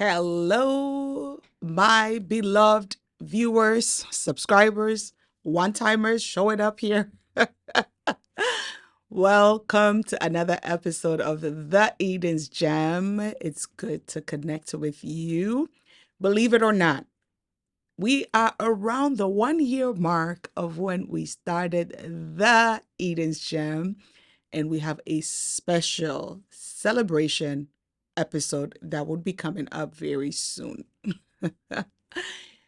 Hello, my beloved viewers, subscribers, one timers showing up here. Welcome to another episode of The Eden's Gem. It's good to connect with you. Believe it or not, we are around the 1 year mark of when we started The Eden's Gem, and we have a special celebration episode that will be coming up very soon.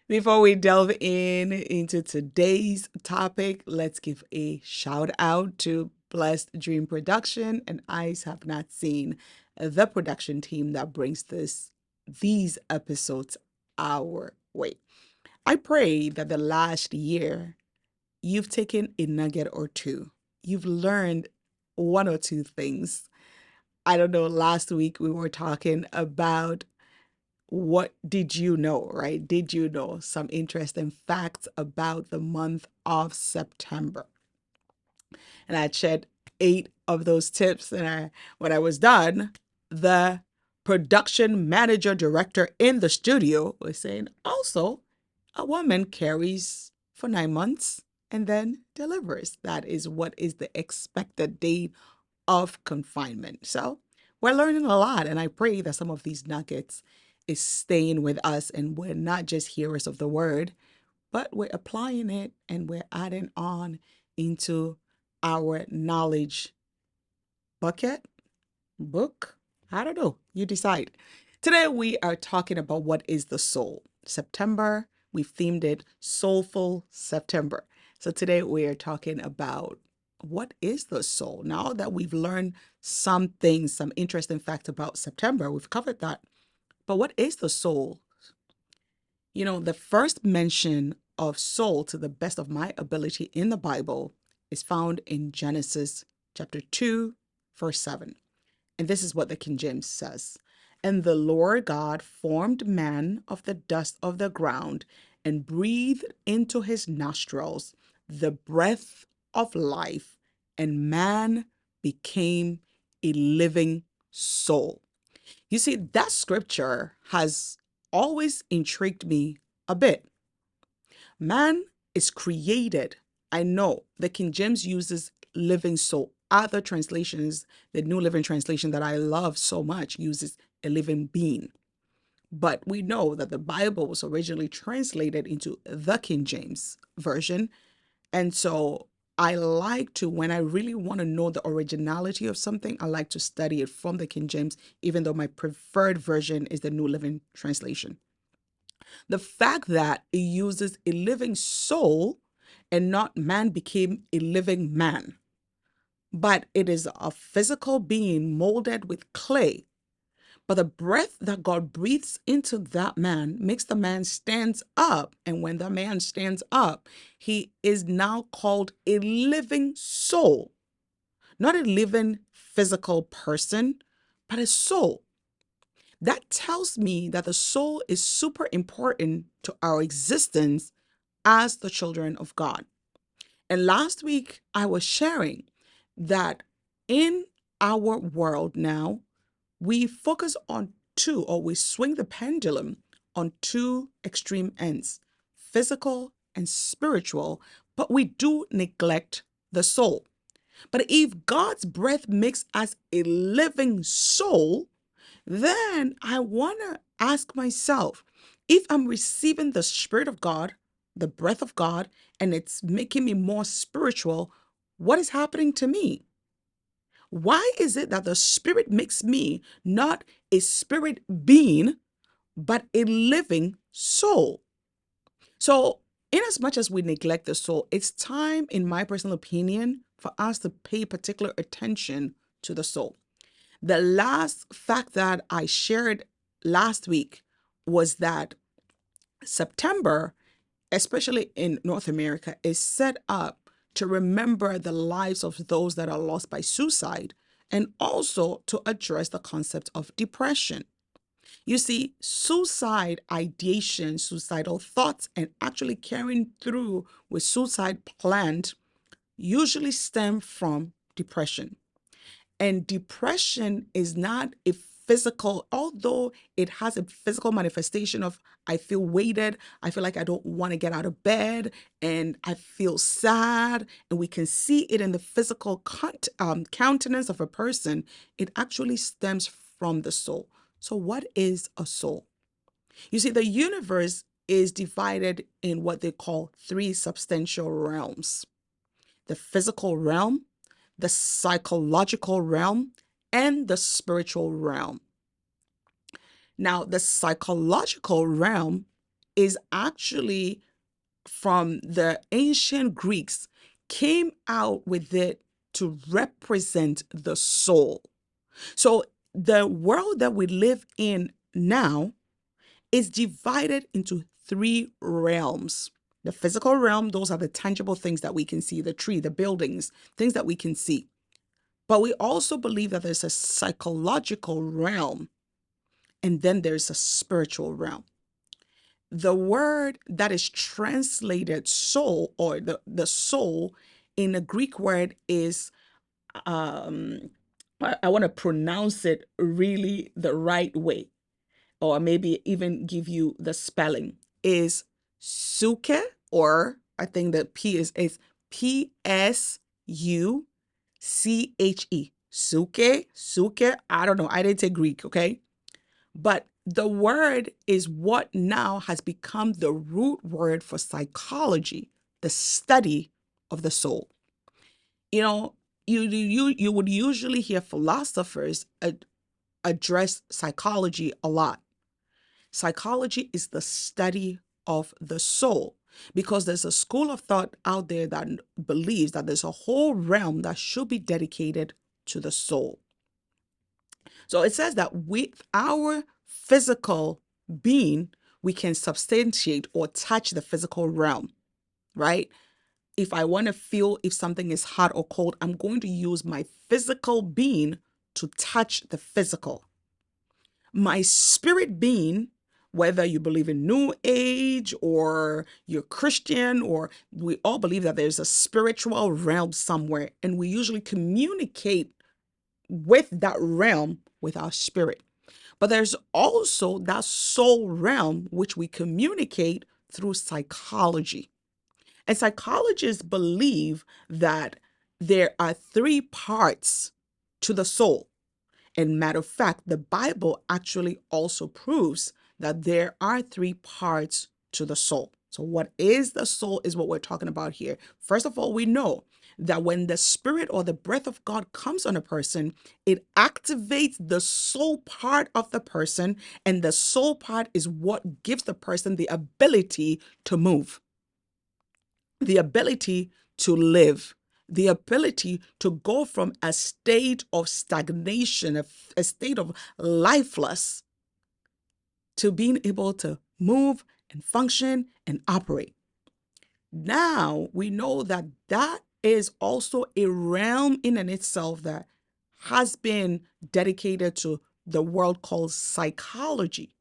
Before we delve into today's topic, let's give a shout out to Blessed Dream Production and Eyes Have Not Seen, the production team that brings these episodes our way. I pray that the last year you've taken a nugget or two. You've learned one or two things. I don't know, last week we were talking about what did you know, right? Did you know some interesting facts about the month of September? And I shared 8 of those tips. And when I was done, the production manager director in the studio was saying, also, a woman carries for 9 months and then delivers. That is what is the expected date of confinement. So we're learning a lot, and I pray that some of these nuggets is staying with us and we're not just hearers of the word, but we're applying it and we're adding on into our knowledge bucket, book. I don't know. You decide. Today we are talking about what is the soul. September, we've themed it Soulful September. So today we are talking about what is the soul. Now that we've learned some things, some interesting facts about September, we've covered that. But what is the soul? You know, the first mention of soul, to the best of my ability in the Bible, is found in Genesis chapter 2, verse 7. And this is what the King James says. And the Lord God formed man of the dust of the ground and breathed into his nostrils the breath of life, and man became a living soul. You see, that scripture has always intrigued me a bit. Man is created. I know the King James uses living soul. Other translations, the New Living Translation that I love so much, uses a living being. But we know that the Bible was originally translated into the King James Version. And so I like to, when I really want to know the originality of something, I like to study it from the King James, even though my preferred version is the New Living Translation. The fact that it uses a living soul and not man became a living man, but it is a physical being molded with clay. But the breath that God breathes into that man makes the man stands up. And when the man stands up, he is now called a living soul, not a living physical person, but a soul. That tells me that the soul is super important to our existence as the children of God. And last week, I was sharing that in our world now, we focus on two, or we swing the pendulum on two extreme ends, physical and spiritual, but we do neglect the soul. But if God's breath makes us a living soul, then I want to ask myself, if I'm receiving the Spirit of God, the breath of God, and it's making me more spiritual, what is happening to me? Why is it that the Spirit makes me not a spirit being, but a living soul? So, in as much as we neglect the soul, it's time, in my personal opinion, for us to pay particular attention to the soul. The last fact that I shared last week was that September, especially in North America, is set up to remember the lives of those that are lost by suicide and also to address the concept of depression. You see, suicide ideation, suicidal thoughts, and actually carrying through with suicide plans usually stem from depression. And depression is not a physical, although it has a physical manifestation of I feel weighted, I feel like I don't want to get out of bed, and I feel sad, and we can see it in the physical countenance of a person, it actually stems from the soul. So, what is a soul? You see, the universe is divided in what they call three substantial realms: the physical realm, the psychological realm, and the spiritual realm. Now, the psychological realm is actually from the ancient Greeks, came out with it to represent the soul. So, the world that we live in now is divided into three realms. The physical realm, those are the tangible things that we can see: the tree, the buildings, things that we can see. But we also believe that there's a psychological realm, and then there's a spiritual realm. The word that is translated soul, or the soul in the Greek word is, um, I want to pronounce it really the right way, or maybe even give you the spelling, is suke, or I think the P is Psuche. Suke. I don't know. I didn't take Greek, okay? But the word is what now has become the root word for psychology, the study of the soul. You know, you would usually hear philosophers address psychology a lot. Psychology is the study of the soul, because there's a school of thought out there that believes that there's a whole realm that should be dedicated to the soul. So it says that with our physical being, we can substantiate or touch the physical realm, right? If I want to feel if something is hot or cold, I'm going to use my physical being to touch the physical. My spirit being, whether you believe in New Age or you're Christian, or we all believe that there's a spiritual realm somewhere, and we usually communicate with that realm with our spirit. But there's also that soul realm, which we communicate through psychology. And psychologists believe that there are three parts to the soul. And matter of fact, the Bible actually also proves that there are three parts to the soul. So, what is the soul is what we're talking about here. First of all, we know that when the spirit or the breath of God comes on a person, it activates the soul part of the person, and the soul part is what gives the person the ability to move, the ability to live, the ability to go from a state of stagnation, a state of lifeless, to being able to move and function and operate. Now we know that that is also a realm in and itself that has been dedicated to the world called psychology.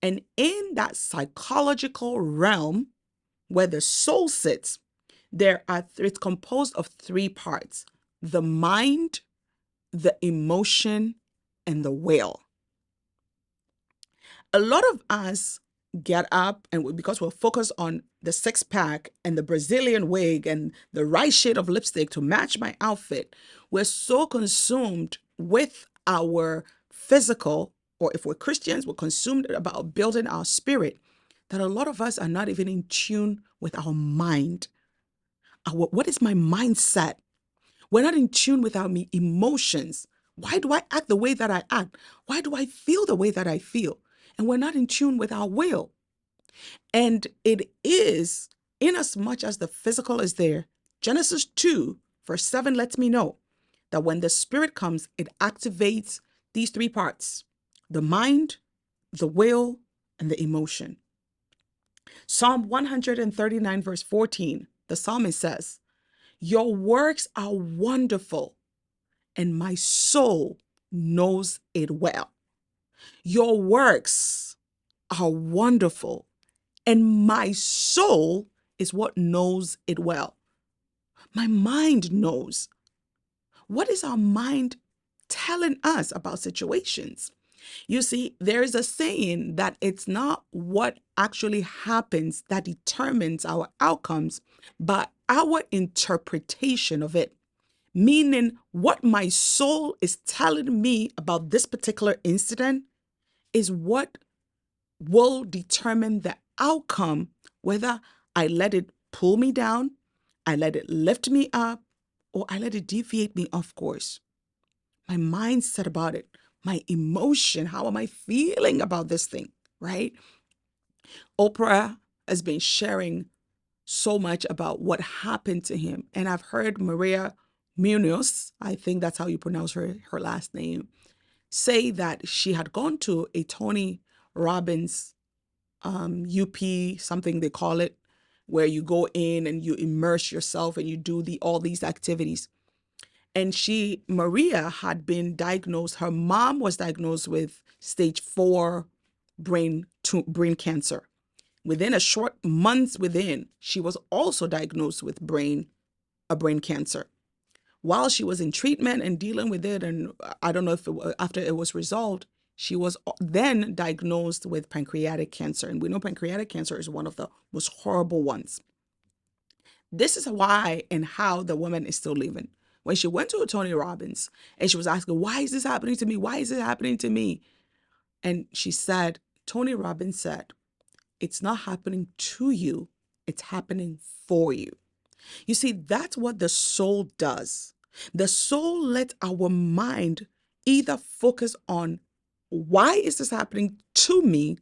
And in that psychological realm where the soul sits, it's composed of three parts: the mind, the emotion, and the will. A lot of us get up, and because we're focused on the six pack and the Brazilian wig and the right shade of lipstick to match my outfit, we're so consumed with our physical, or if we're Christians, we're consumed about building our spirit, that a lot of us are not even in tune with our mind. What is my mindset? We're not in tune with our emotions. Why do I act the way that I act? Why do I feel the way that I feel? And we're not in tune with our will. And it is, in as much as the physical is there, Genesis 2, verse 7 lets me know that when the spirit comes, it activates these three parts: the mind, the will, and the emotion. Psalm 139, verse 14, the psalmist says, "Your works are wonderful, and my soul knows it well." Your works are wonderful, and my soul is what knows it well. My mind knows. What is our mind telling us about situations? You see, there is a saying that it's not what actually happens that determines our outcomes, but our interpretation of it. Meaning, what my soul is telling me about this particular incident is what will determine the outcome, whether I let it pull me down, I let it lift me up, or I let it deviate me off course. My mindset about it, my emotion, how am I feeling about this thing, right? Oprah has been sharing so much about what happened to him. And I've heard Maria Munoz, I think that's how you pronounce her last name, say that she had gone to a Tony Robbins UP, something they call it, where you go in and you immerse yourself and you do all these activities. And Maria had been diagnosed, her mom was diagnosed with stage 4 brain cancer. Within a short months she was also diagnosed with brain cancer. While she was in treatment and dealing with it, and I don't know if after it was resolved, she was then diagnosed with pancreatic cancer. And we know pancreatic cancer is one of the most horrible ones. This is why and how the woman is still living. When she went to Tony Robbins and she was asking, why is this happening to me? Why is it happening to me? And she said, Tony Robbins said, it's not happening to you, it's happening for you. You see, that's what the soul does. The soul lets our mind either focus on why is this happening to me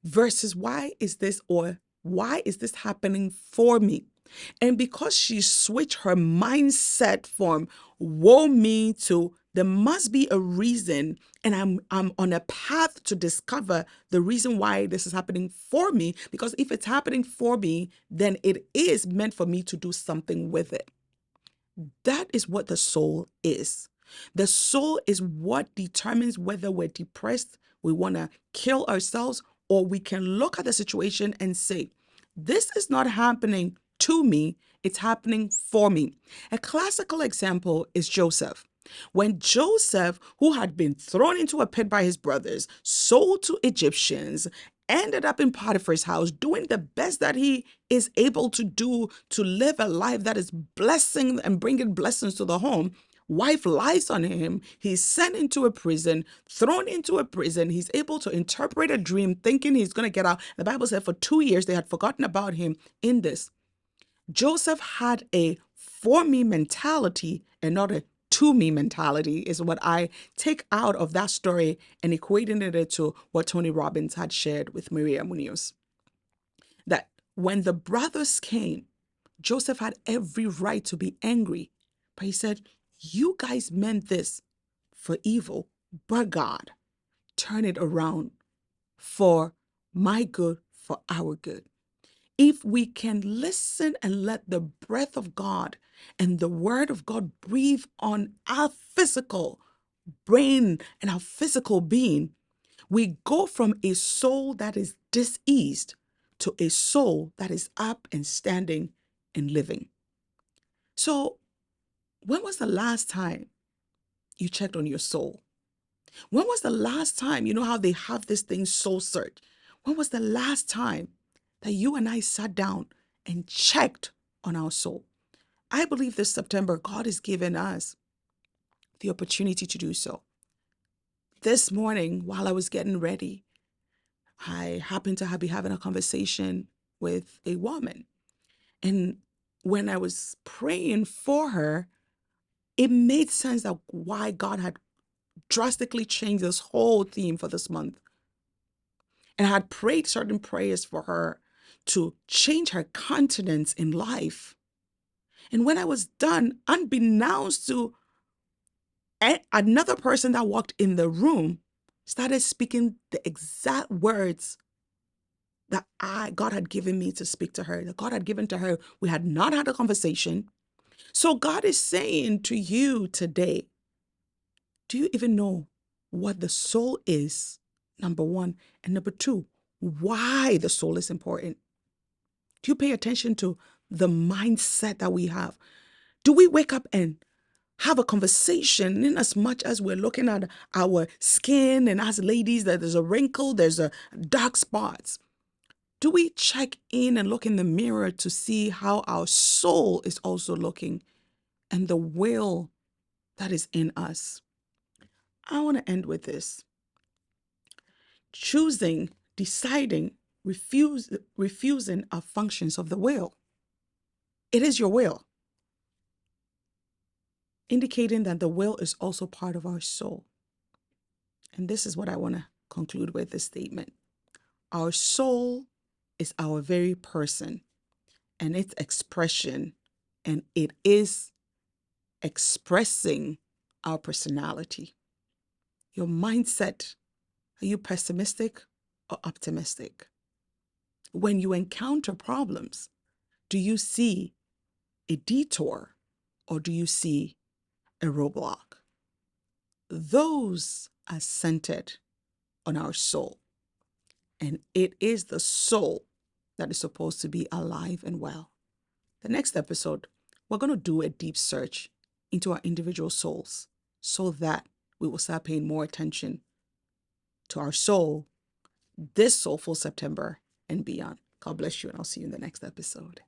versus why is this happening for me. And because she switched her mindset from woe me to there must be a reason, and I'm on a path to discover the reason why this is happening for me, because if it's happening for me, then it is meant for me to do something with it. That is what the soul is. The soul is what determines whether we're depressed, we want to kill ourselves, or we can look at the situation and say, this is not happening to me, it's happening for me. A classical example is Joseph. When Joseph, who had been thrown into a pit by his brothers, sold to Egyptians, ended up in Potiphar's house, doing the best that he is able to do to live a life that is blessing and bringing blessings to the home. Wife lies on him. He's sent into a prison, thrown into a prison. He's able to interpret a dream, thinking he's going to get out. The Bible said for 2 years they had forgotten about him in this. Joseph had a for me mentality and not a to me mentality, is what I take out of that story and equating it to what Tony Robbins had shared with Maria Munoz. That when the brothers came, Joseph had every right to be angry, but he said, you guys meant this for evil, but God turned it around for my good, for our good. If we can listen and let the breath of God and the word of God breathe on our physical brain and our physical being, we go from a soul that is diseased to a soul that is up and standing and living. So, when was the last time you checked on your soul? When was the last time, you know how they have this thing, soul search? When was the last time that you and I sat down and checked on our soul? I believe this September, God has given us the opportunity to do so. This morning, while I was getting ready, I happened to be having a conversation with a woman. And when I was praying for her, it made sense that why God had drastically changed this whole theme for this month. And I had prayed certain prayers for her to change her countenance in life. And when I was done, unbeknownst to another person that walked in the room, started speaking the exact words that God had given me to speak to her, that God had given to her. We had not had a conversation. So God is saying to you today, do you even know what the soul is? Number one. And number two, why the soul is important. Do you pay attention to the mindset that we have? Do we wake up and have a conversation in as much as we're looking at our skin, and as ladies that there's a wrinkle, there's a dark spots. Do we check in and look in the mirror to see how our soul is also looking and the will that is in us? I want to end with this. Choosing, deciding, refusing are functions of the will. It is your will, indicating that the will is also part of our soul. And this is what I want to conclude with this statement. Our soul is our very person and its expression, and it is expressing our personality. Your mindset, are you pessimistic or optimistic? When you encounter problems, do you see a detour or do you see a roadblock? Those are centered on our soul. And it is the soul that is supposed to be alive and well. The next episode, we're going to do a deep search into our individual souls so that we will start paying more attention to our soul this Soulful September and beyond. God bless you, and I'll see you in the next episode.